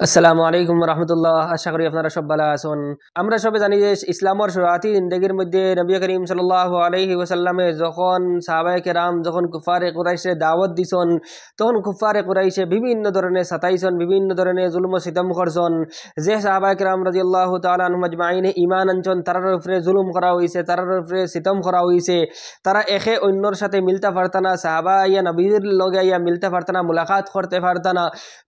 আসসালামু আলাইকুম রহমতুল্লাহ। আশা করি আপনারা সব ভালো আছেন। আমরা সবে জানি যে ইসলামের শুরুয়াতি জিন্দেগির মধ্যে নবী করিম সাল্লাল্লাহু আলাইহি ওয়াসাল্লামে যখন সাহাবায়ে কেরাম যখন কুফারে কুরাইশে দাওয়াত দিছেন, তখন কুফারে কুরাইশে বিভিন্ন ধরনের সাতাইছেন, বিভিন্ন ধরনের জুলুম ও সিতম করছেন। যে সাহাবায়ে কেরাম রাদিয়াল্লাহু তাআলা আনহুম আজমাইন ঈমান আনছেন, তারার উপরে জুলুম করা হয়েছে, তারার উপরে সিতম করা হয়েছে। তারা একে অন্যর সাথে মিলতে পারত না, সাহাবা ইয়া নবীর লগে ইয়া মিলতে পারত না, মুলাকাত করতে পারত না।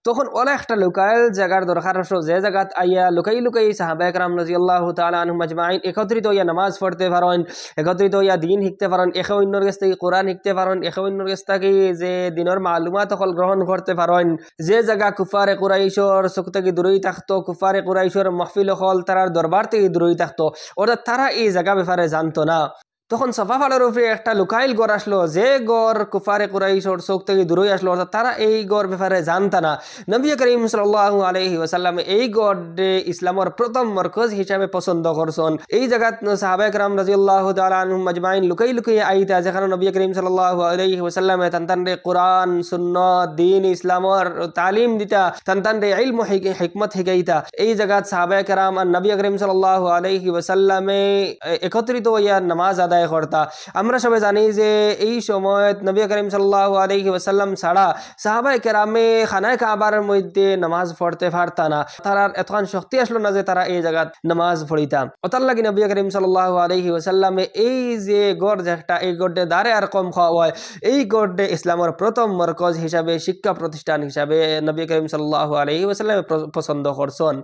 তখন অনেকটা লোকাল জায়গার দরকার হতো, যে জায়গাত আইয়া লুকাই লুকাই সাহাবায়ে কেরাম রাদিয়াল্লাহু তাআলা আনহুম আজমাইন একত্রিত হইয়া নামাজ পড়তে পারেন, একত্রিত হইয়া দিন শিখতে পারেন, একে অন্যর কাছ থেকে কোরআন শিখতে পারেন, একে অন্যর কাছ থেকে যে দিনের মালুমাত সকল গ্রহণ করতে পারেন। যে জায়গা কুফারে কুরাইশর চোখ থেকে দূরেই থাকতো, কুফারে কুরাইশর মাহফিল হল তারার দরবার থেকে দূরেই থাকতো, অর্থাৎ তারা এই জায়গা ব্যাপারে জানতো না। তখন সফা ফালের উপরে একটা লুকাইল গড় আসলো, যে গড় কুফারে কুরাইশর চোখ থেকে দূরই আসলো, অর্থাৎ তারা এই গড় ব্যাপারে জানতা না। নবী করিম সাল্লাল্লাহু আলাইহি ওয়াসাল্লাম এই গড়ে ইসলামের প্রথম মরকজ হিসাবে পছন্দ করছেন। এই জায়গাত সাহাবায়ে কেরাম রাদিয়াল্লাহু তাআলা আনহুম আজমাইন লুকাই লুকাই আইতা, যেখানে নবী করিম সাল্লাল্লাহু আলাইহি ওয়াসাল্লাম তানতানরে কোরআন সুন্নাত দিন ইসলামের তালিম দিতা, তানতানরে ইলম হিকমত শিখাইতা। এই জায়গাত সাহাবায়ে কেরাম আর নবী করিম সাল্লাল্লাহু আলাইহি ওয়াসাল্লামে একত্রিত হইয়া নামাজ আদায় করতা। আমরা সবাই জানি যে এই সময় নবী করিম সাল্লাল্লাহু আলাইহি ওয়াসাল্লাম ছাড়া সাহাবায়ে কেরামে খানায়ে কাবার মধ্যে নামাজ পড়তে পারতা না, তারার এতখান শক্তি আসলো না যে তারা এই জায়গাত নামাজ পড়িতাম। অতার লাগি নবী করিম সাল্লাল্লাহু আলাইহি ওয়াসাল্লামে এই যে গড় যেটা, এই গড়ে দাঁড়ে আর কম খাওয়া হয়, এই গড়ে ইসলামের প্রথম মরকজ হিসাবে, শিক্ষা প্রতিষ্ঠান হিসাবে নবী করিম সাল্লাল্লাহু আলাইহি ওয়াসাল্লাম পছন্দ করছেন।